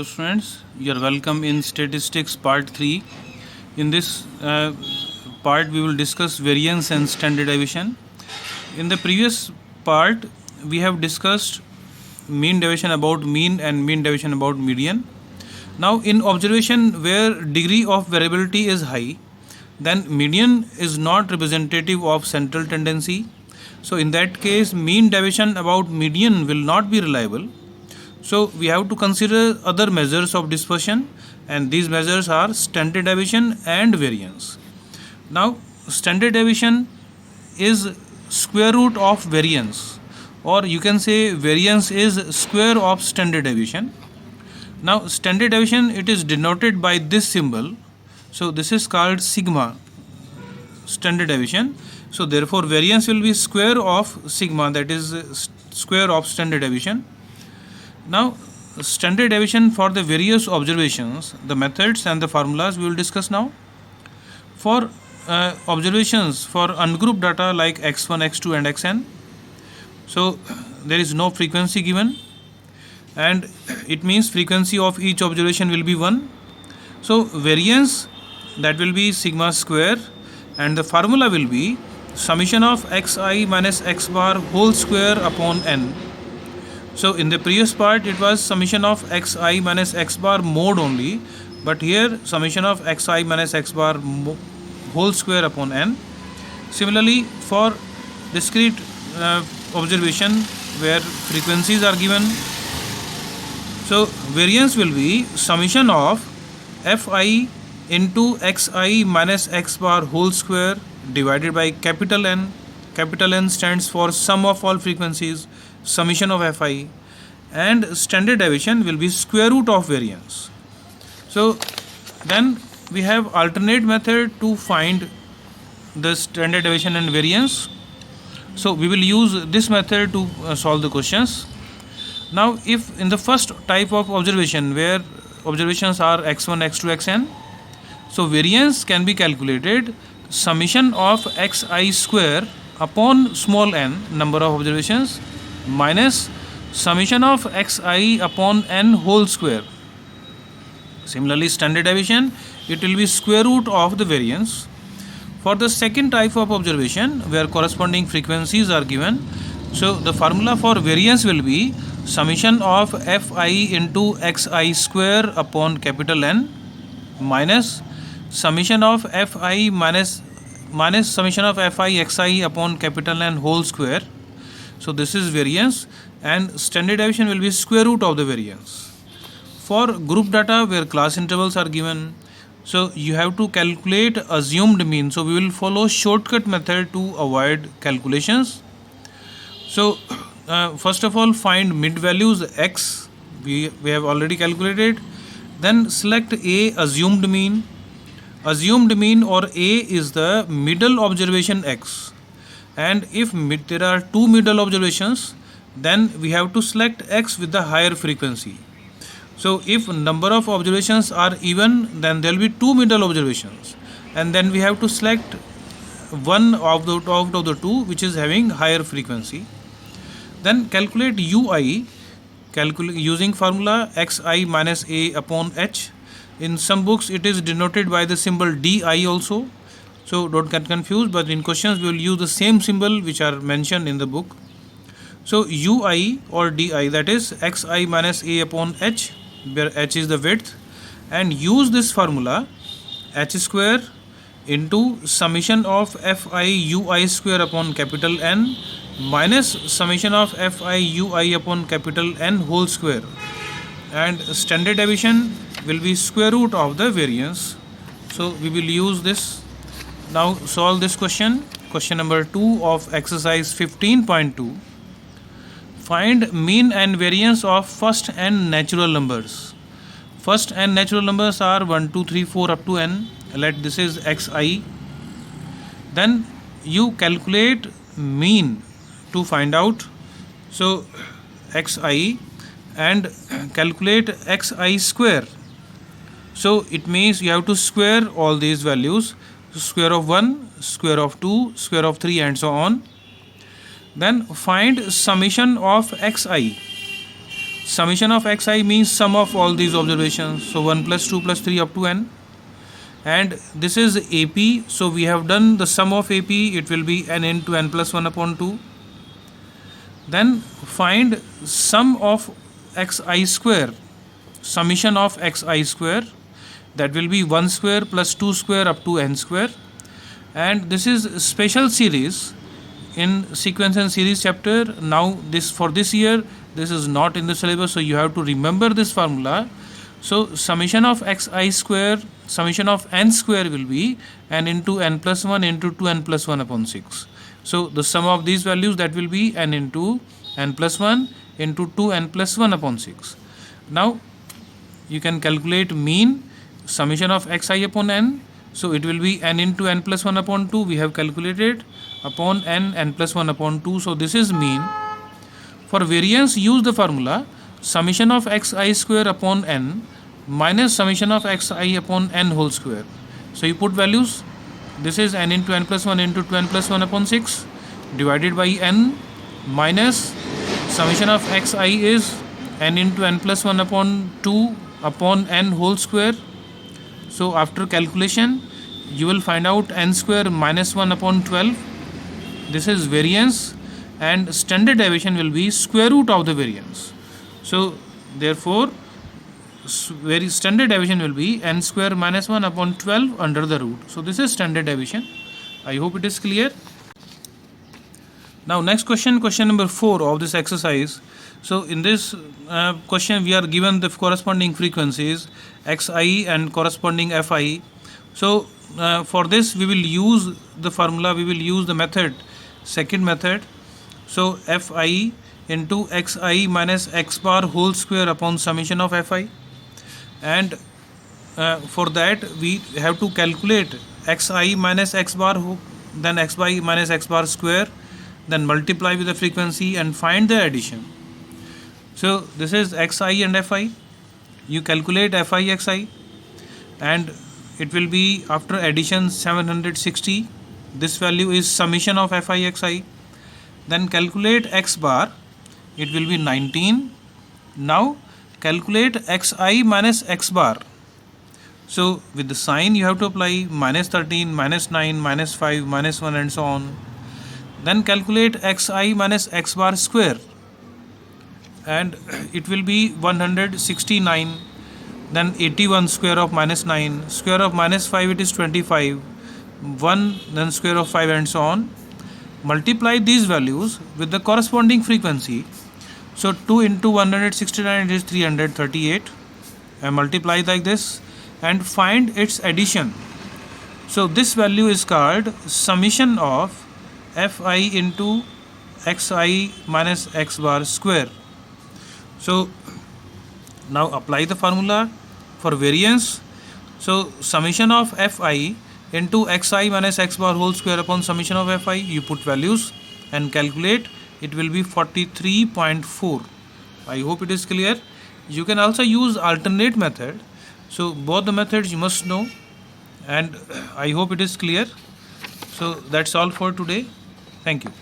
Students, you are welcome in statistics part 3. In this part we will discuss variance and standard deviation. In the previous part we have discussed mean deviation about mean and mean deviation about median. Now in observation where degree of variability is high, then median is not representative of central tendency. So in that case mean deviation about median will not be reliable. So we have to consider other measures of dispersion, and these measures are standard deviation and variance. Now standard deviation is square root of variance, or you can say variance is square of standard deviation. Now standard deviation, it is denoted by this symbol. So this is called sigma, standard deviation. So therefore variance will be square of sigma, that is square of standard deviation. Now standard deviation for the various observations, the methods and the formulas we will discuss now. For observations for ungrouped data like x1, x2 and xn, so there is no frequency given, and it means frequency of each observation will be 1. So variance, that will be sigma square, and the formula will be summation of xi minus x bar whole square upon n. So in the previous part it was summation of xi minus x bar mode only, but here summation of xi minus x bar whole square upon n. Similarly for discrete observation where frequencies are given, so variance will be summation of fi into xi minus x bar whole square divided by capital N. Capital N stands for sum of all frequencies, summation of fi, and standard deviation will be square root of variance. So then we have alternate method to find the standard deviation and variance. So we will use this method to solve the questions. Now if in the first type of observation where observations are x1, x2, xn, so variance can be calculated summation of xi square upon small n, number of observations, minus summation of xi upon n whole square. Similarly standard deviation, it will be square root of the variance. For the second type of observation where corresponding frequencies are given, so the formula for variance will be summation of fi into xi square upon capital N minus summation of fi minus summation of fi xi upon capital N whole square. So this is variance, and standard deviation will be square root of the variance. For group data where class intervals are given, so you have to calculate assumed mean. So we will follow shortcut method to avoid calculations. So first of all find mid values x, we have already calculated. Then select a assumed mean. Assumed mean or a is the middle observation x, and if there are two middle observations, then we have to select x with the higher frequency. So if number of observations are even, then there will be two middle observations, and then we have to select one of the two which is having higher frequency. Then calculate ui, using formula xi minus a upon h. In some books it is denoted by the symbol di also, so don't get confused, but in questions we will use the same symbol which are mentioned in the book. So ui or di, that is xi minus a upon h, where h is the width, and use this formula h square into summation of fi ui square upon capital N minus summation of fi ui upon capital N whole square, and standard deviation will be square root of the variance. So we will use this. Now solve this question, question number 2 of exercise 15.2. Find mean and variance of first n natural numbers. First n natural numbers are 1, 2, 3, 4 up to n. Let this is xi. Then you calculate mean to find out. So xi, and calculate xi square. So it means you have to square all these values, square of 1, square of 2, square of 3 and so on. Then find summation of xi. summation of xi means sum of all these observations. So 1 plus 2 plus 3 up to n. And this is AP. So we have done the sum of AP. It will be n into n plus 1 upon 2. Then find sum of xi square. Summation of xi square. That will be 1 square plus 2 square up to n square. And this is special series in sequence and series chapter. Now this for this year, this is not in the syllabus, so you have to remember this formula. So summation of xi square, summation of n square will be n into n plus 1 into 2n plus 1 upon 6. So the sum of these values, that will be n into n plus 1 into 2n plus 1 upon 6. Now you can calculate mean summation of xi upon n. So it will be n into n plus 1 upon 2. We have calculated upon n plus 1 upon 2. So this is mean. For variance, use the formula summation of xi square upon n minus summation of xi upon n whole square. So you put values. This is n into n plus 1 into 2n plus 1 upon 6 divided by n minus summation of xi is n into n plus 1 upon 2 upon n whole square. So after calculation, you will find out n square minus 1 upon 12. This is variance, and standard deviation will be square root of the variance. So therefore, standard deviation will be n square minus 1 upon 12 under the root. So this is standard deviation. I hope it is clear. Now next question number 4 of this exercise. So in this question, we are given the corresponding frequencies xi and corresponding fi. So for this, we will use the formula, we will use the method, second method. So fi into xi minus x bar whole square upon summation of fi. And for that, we have to calculate xi minus x bar, then xi minus x bar square, then multiply with the frequency and find the addition. So this is xi and fi. You calculate fi xi, and it will be after addition 760. This value is summation of fi xi. Then calculate x bar. It will be 19. Now calculate xi minus x bar. So with the sign, you have to apply minus 13, minus 9, minus 5, minus 1 and so on. Then calculate xi minus x bar square, and it will be 169. Then 81 square of minus 9, square of minus 5, it is 25, 1, then square of 5 and so on. Multiply these values with the corresponding frequency. So 2 into 169 is 338, and multiply like this and find its addition. So this value is called summation of fi into xi minus x bar square. So now apply the formula for variance. So summation of fi into xi minus x bar whole square upon summation of fi, you put values and calculate. It will be 43.4. I hope it is clear. You can also use alternate method. So both the methods you must know, and I hope it is clear. So that's all for today. Thank you.